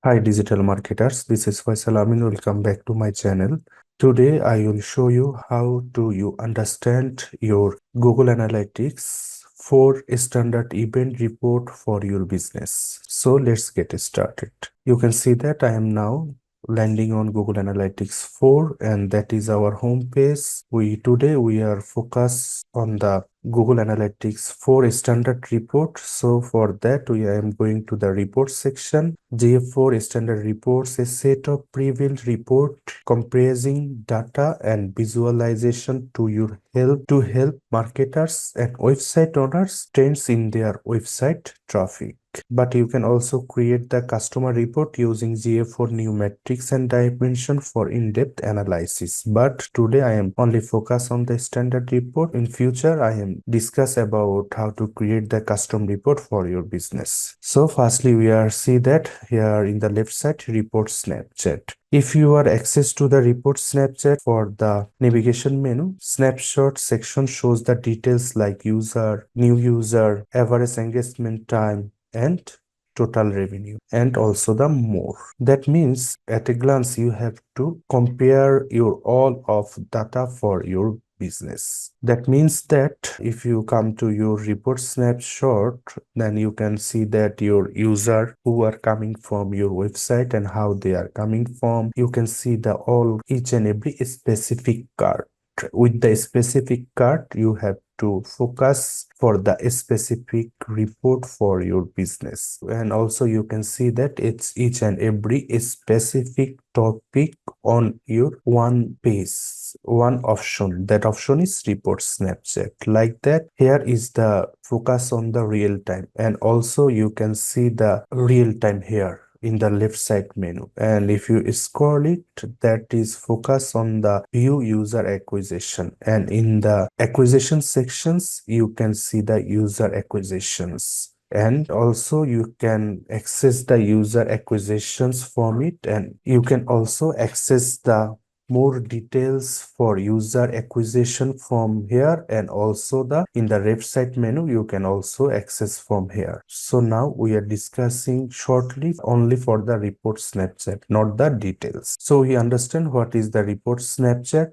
Hi digital marketers, this is Faisal Amin. Welcome back to my channel. Today I will show you how to you understand your Google Analytics for standard event report for your business. So let's get started. You can see that I am now landing on Google Analytics 4 and that is our home page. Today we are focused on the Google Analytics 4 standard report. So for that I am going to the report section. GA4 standard reports a set of pre-built report comprising data and visualization to help marketers and website owners trends in their website traffic. But you can also create the customer report using GA4 new metrics and dimension for in-depth analysis. But today I am only focused on the standard report. In future, I am discuss about how to create the custom report for your business. So firstly, we are see that here in the left side, report Snapchat. If you are access to the report Snapchat for the navigation menu, snapshot section shows the details like user, new user, average engagement time, and total revenue, and also the more. That means at a glance you have to compare your all of data for your business. That means that if you come to your report snapshot, then you can see that your user who are coming from your website and how they are coming from. You can see the all each and every specific card. With the specific card, you have to focus for the specific report for your business. And also you can see that it's each and every specific topic on your one page, one option. That option is report Snapchat. Like that, here is the focus on the real time, and also you can see the real time here in the left side menu. And if you scroll it, that is focus on the view user acquisition, and in the acquisition sections you can see the user acquisitions, and also you can access the user acquisitions from it, and you can also access the more details for user acquisition from here, and also the in the website menu you can also access from here. So now we are discussing shortly only for the report Snapchat, not the details. So we understand what is the report Snapchat.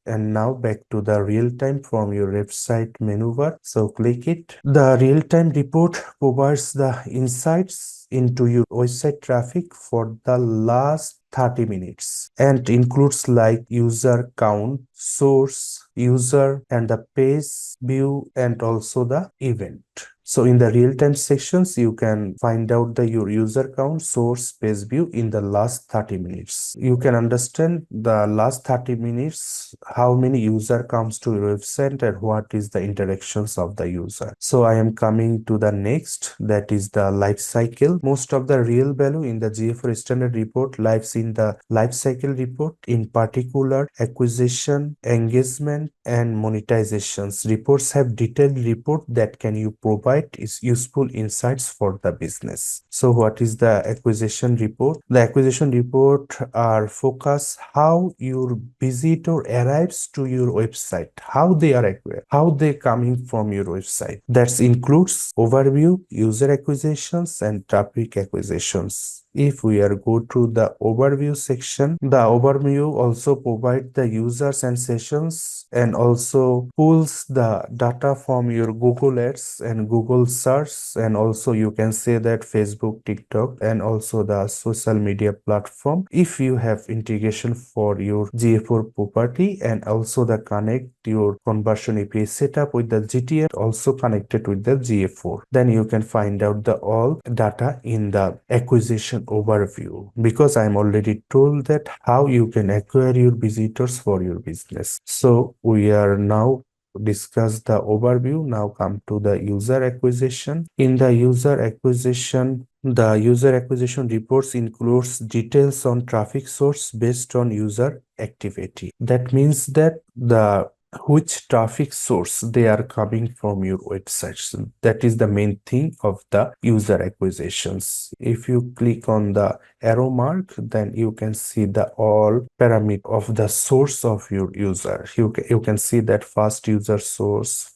And now back to the real time from your website menu bar. So click it. The real time report provides the insights into your website traffic for the last 30 minutes and includes like user count, source, user, and the page view, and also the event. So in the real-time sections, you can find out your user count, source, page view in the last 30 minutes. You can understand the last 30 minutes, how many user comes to your website and what is the interactions of the user. So I am coming to the next, that is the life cycle. Most of the real value in the GA4 standard report lives in the life cycle report, in particular acquisition, engagement, and monetizations. Reports have detailed report that can you provide is useful insights for the business. So what is the acquisition report? The acquisition report are focus how your visitor arrives to your website, how they are acquired, how they coming from your website. That includes overview, user acquisitions, and traffic acquisitions. If we are go to the overview section, the overview also provide the users and sessions, and also pulls the data from your Google Ads and Google search, and also you can say that Facebook, TikTok, and also the social media platform if you have integration for your GA4 property, and also the connect your conversion API setup with the GTM also connected with the GA4. Then you can find out the all data in the acquisition overview, because I'm already told that how you can acquire your visitors for your business. So we are now discuss the overview. Now come to the user acquisition. In the user acquisition, the user acquisition reports includes details on traffic source based on user activity. That means that the which traffic source they are coming from your website. So that is the main thing of the user acquisitions. If you click on the arrow mark, then you can see the all parameter of the source of your user. You can see that first user source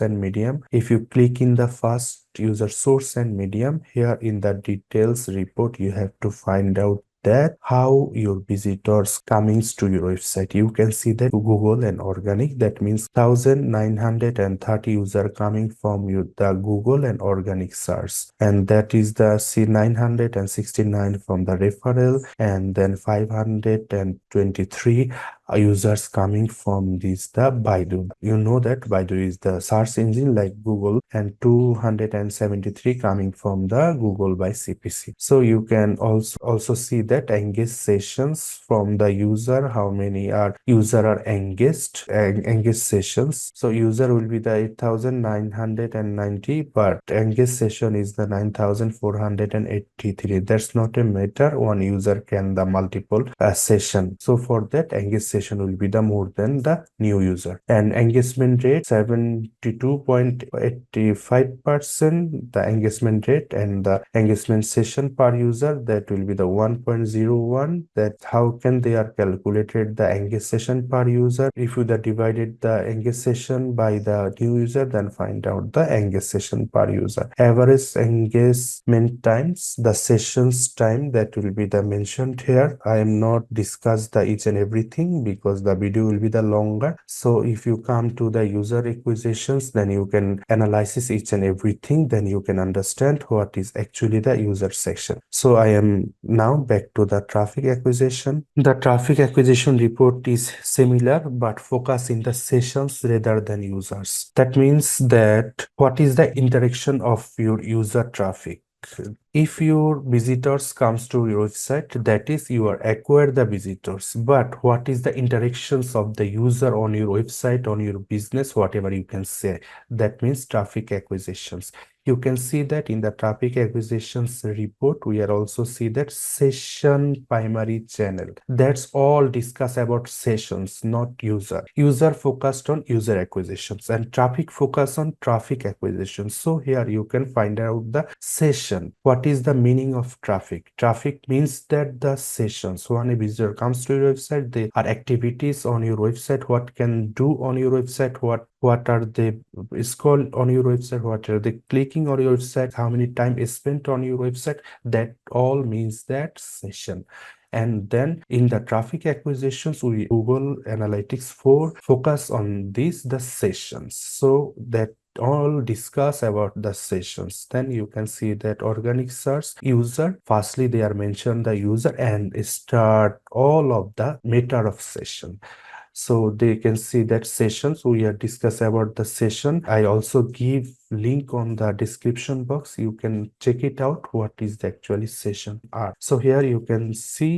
and medium. If you click in the first user source and medium, here in the details report you have to find out that how your visitors comings to your website. You can see that Google and organic, that means 1930 user coming from you the Google and organic search, and that is the C969 from the referral, and then 523 users coming from this the Baidu. You know that Baidu is the search engine like Google, and 273 coming from the Google by CPC. So you can also see that engaged sessions from the user, how many are user are engaged sessions. So user will be the 8990, but engaged session is the 9483. That's not a matter, one user can the multiple session. So for that, engaged session will be the more than the new user. And engagement rate 72.85%, the engagement rate, and the engagement session per user, that will be the 1.01. That how can they are calculated the engaged session per user? If you divided the engaged session by the new user, then find out the engaged session per user. Average engagement times, the sessions time, that will be the mentioned here. I am not discuss the each and everything because the video will be the longer. So if you come to the user acquisitions, then you can analyze each and everything, then you can understand what is actually the user section. So I am now back to the traffic acquisition. The traffic acquisition report is similar but focus in the sessions rather than users. That means that what is the interaction of your user traffic. If your visitors comes to your website, that is you are acquire the visitors, but what is the interactions of the user on your website, on your business, whatever you can say, that means traffic acquisitions. You can see that in the traffic acquisitions report, we are also see that session primary channel. That's all discuss about sessions, not user focused on user acquisitions, and traffic focus on traffic acquisitions. So here you can find out the session. What is the meaning of traffic? Traffic means that the sessions, when a visitor comes to your website, there are activities on your website, what can do on your website, what are they scroll on your website, what are they clicking on your website, how many time is spent on your website. That all means that session. And then in the traffic acquisitions, we Google Analytics 4 focus on these the sessions. So that all discuss about the sessions. Then you can see that organic search user, firstly they are mentioned the user and start all of the meta of session. So they can see that sessions, we are discuss about the session. I also give link on the description box, you can check it out what is the actually session are. So here you can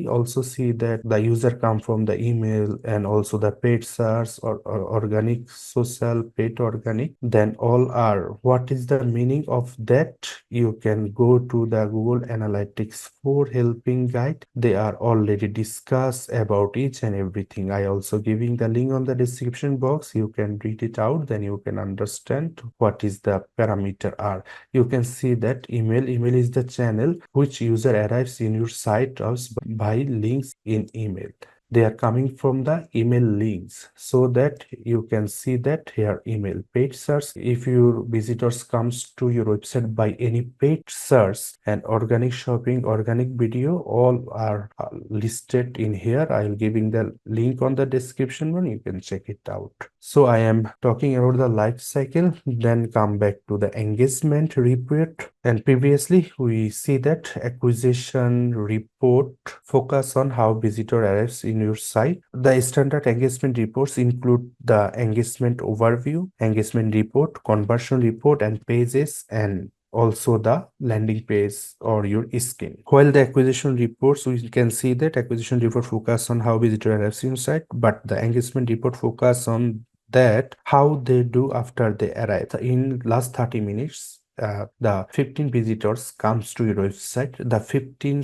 also see that the user come from the email and also the paid search or organic, social, paid, organic, then all are. What is the meaning of that? You can go to the Google Analytics 4 helping guide, they are already discussed about each and everything. I also giving the link on the description box, you can read it out, then you can understand what is the parameter are. You can see that email is the channel which user arrives in your site by links in email. They are coming from the email links, so that you can see that here email. Paid search, if your visitors comes to your website by any paid search, and organic shopping, organic video, all are listed in here. I'll giving the link on the description one, you can check it out. So I am talking about the life cycle, then come back to the engagement report. And previously we see that acquisition report focus on how visitor arrives in your site. The standard engagement reports include the engagement overview, engagement report, conversion report, and pages, and also the landing page or your skin. While the acquisition reports, we can see that acquisition report focus on how visitor arrives in site, but the engagement report focus on that how they do after they arrive. In last 30 minutes, the 15 visitors comes to your website. The 15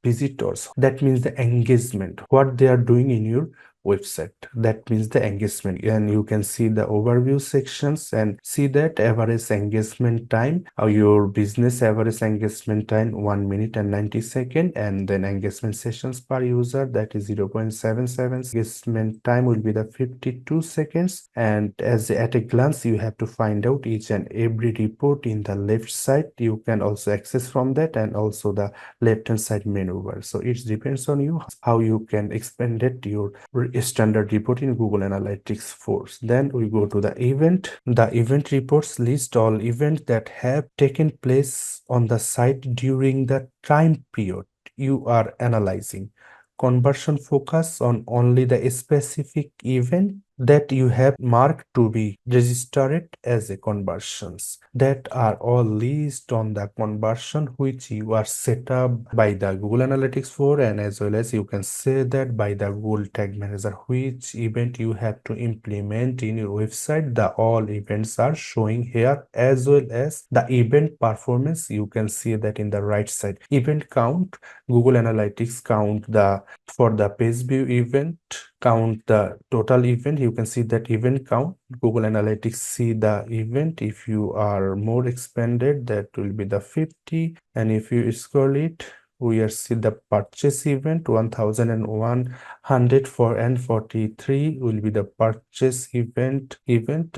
visitors, that means the engagement, what they are doing in your website. That means the engagement, and you can see the overview sections and see that average engagement time, your business average engagement time 1 minute and 90 seconds, and then engagement sessions per user, that is 0.77. Engagement time will be the 52 seconds. And as at a glance, you have to find out each and every report in the left side. You can also access from that, and also the left hand side menu bar. So it depends on you how you can expand it your standard report in Google Analytics 4. Then we go to the event. The event reports list all events that have taken place on the site during the time period you are analyzing. Conversion focus on only the specific event that you have marked to be registered as a conversions. That are all listed on the conversion which you are set up by the Google Analytics 4, and as well as you can say that by the Google Tag Manager, which event you have to implement in your website. The all events are showing here, as well as the event performance. You can see that in the right side. Event count, Google Analytics count the for the page view event, count the total event. You can see that event count. Google Analytics see the event. If you are more expanded, that will be the 50, and if you scroll it, we are see the purchase event 1143 will be the purchase event,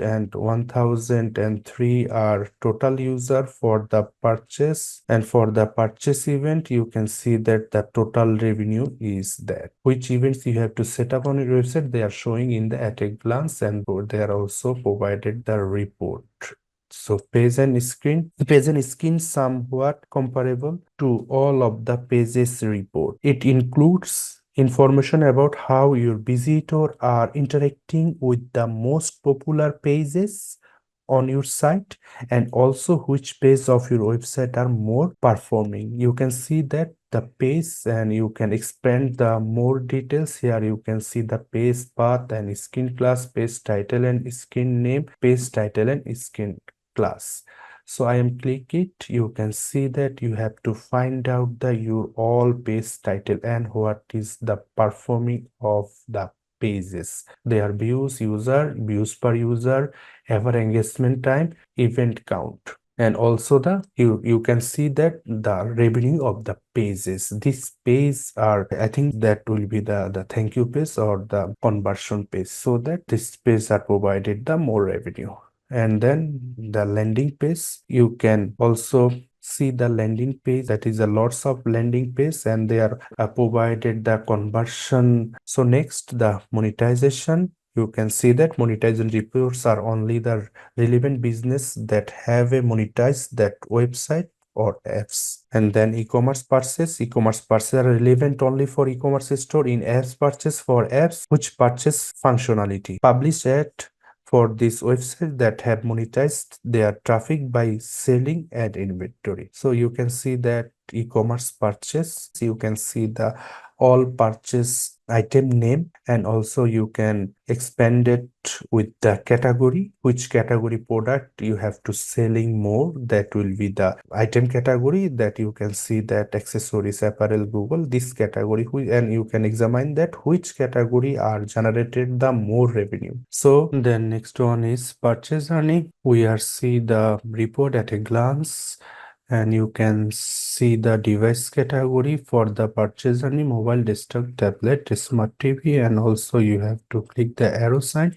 and 1003 are total user for the purchase. And for the purchase event, you can see that the total revenue is that. Which events you have to set up on your website, they are showing in the at a glance, and they are also provided the report. So page and screen. The page and screen somewhat comparable to all of the pages report. It includes information about how your visitor are interacting with the most popular pages on your site, and also which page of your website are more performing. You can see that the page, and you can expand the more details here. You can see the page path and skin class, page title and skin name, page title and skin class. So I am click it. You can see that you have to find out the your all page title and what is the performing of the pages. Their views per user, ever engagement time, event count, and also the you can see that the revenue of the pages. These pages are, I think that will be the thank you page or the conversion page, so that this page are provided the more revenue. And then the landing page, you can also see the landing page, that is a lots of landing page, and they are provided the conversion. So next, the monetization. You can see that monetization reports are only the relevant business that have a monetized that website or apps. And then e-commerce purchase. E-commerce purchase are relevant only for e-commerce store. In apps purchase, for apps which purchase functionality. Publish ad for this website that have monetized their traffic by selling ad inventory. So you can see that e-commerce purchase, you can see the all purchase item name, and also you can expand it with the category, which category product you have to selling more. That will be the item category, that you can see that accessories, apparel, Google, this category, and you can examine that which category are generated the more revenue. So then next one is purchase journey. We are see the report at a glance, and you can see the device category for the purchase journey: mobile, desktop, tablet, smart TV, and also you have to click the arrow sign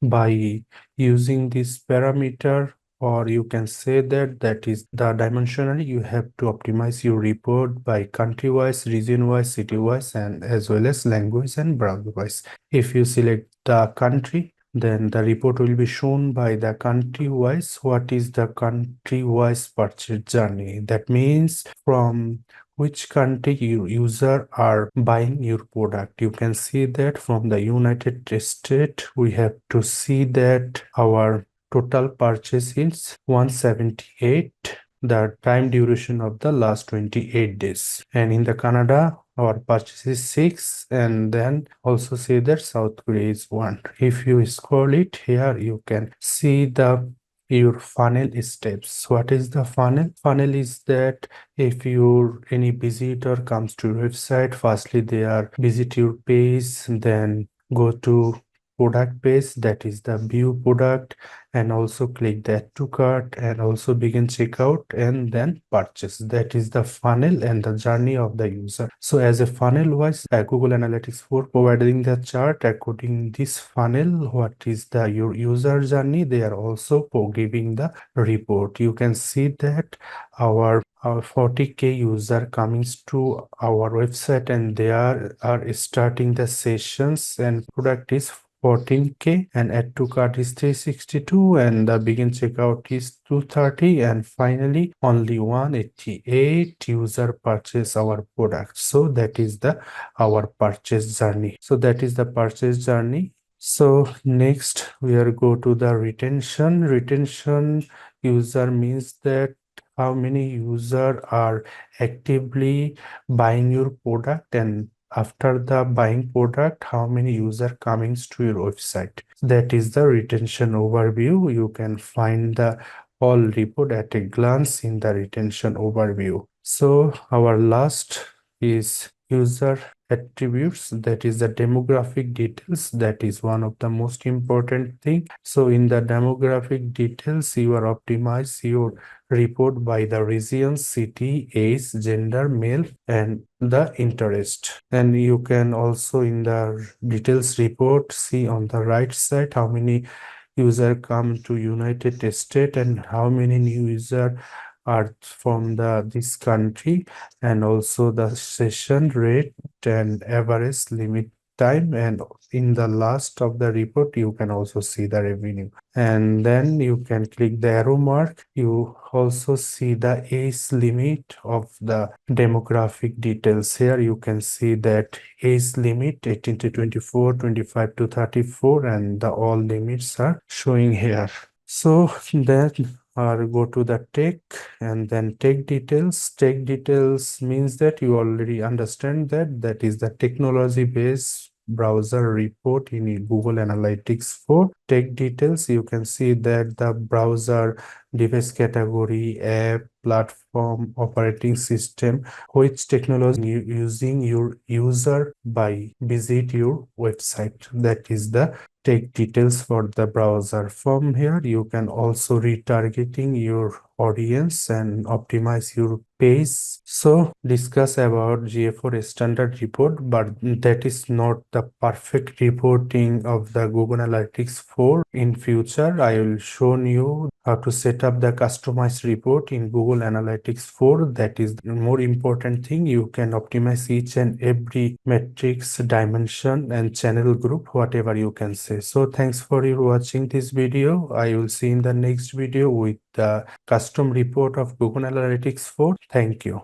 by using this parameter, or you can say that that is the dimensionally. You have to optimize your report by country wise, region wise, city wise, and as well as language and browser wise. If you select the country, then the report will be shown by the country wise. What is the country wise purchase journey? That means from which country your user are buying your product. You can see that from the United States, we have to see that our total purchase is 178, the time duration of the last 28 days. And in the Canada, our purchase is 6, and then also see that South Korea is 1. If you scroll it here, you can see the your funnel steps. What is the funnel? Funnel is that if your any visitor comes to your website, firstly they are visit your page, then go to product page, that is the view product, and also click the add to cart and also begin checkout and then purchase. That is the funnel and the journey of the user. So as a funnel wise, Google Analytics 4 providing the chart according this funnel, what is the your user journey. They are also giving the report. You can see that our 40K user comes to our website and they are starting the sessions, and product is 14K and add to cart is 362 and the begin checkout is 230, and finally only 188 user purchase our product. So that is the our purchase journey. So that is the purchase journey. So next we are go to the retention. Retention user means that how many user are actively buying your product, and after the buying product how many user comings to your website. That is the retention overview. You can find the all report at a glance in the retention overview. So our last is user attributes, that is the demographic details. That is one of the most important thing. So in the demographic details you are optimize your report by the region, city, age, gender, male, and the interest. And you can also in the details report see on the right side how many user come to United States and how many new user are from this country, and also the session rate and average limit time, and in the last of the report you can also see the revenue. And then you can click the arrow mark. You also see the age limit of the demographic details. Here you can see that age limit 18 to 24, 25 to 34, and the all limits are showing here. So then go to the tech and then tech details. Tech details means that you already understand that that is the technology based browser report in Google Analytics 4. Tech details, you can see that the browser, device category, app, platform, operating system, which technology you using your user by visit your website. That is the take details for the browser. From here you can also retargeting your audience and optimize your page. So discuss about GA4 standard report, but that is not the perfect reporting of the Google Analytics 4. In future I will show you how to set up the customized report in Google Analytics 4. That is the more important thing. You can optimize each and every metrics, dimension, and channel group, whatever you can say. So thanks for you watching this video. I will see in the next video with the custom report of Google Analytics 4. Thank you.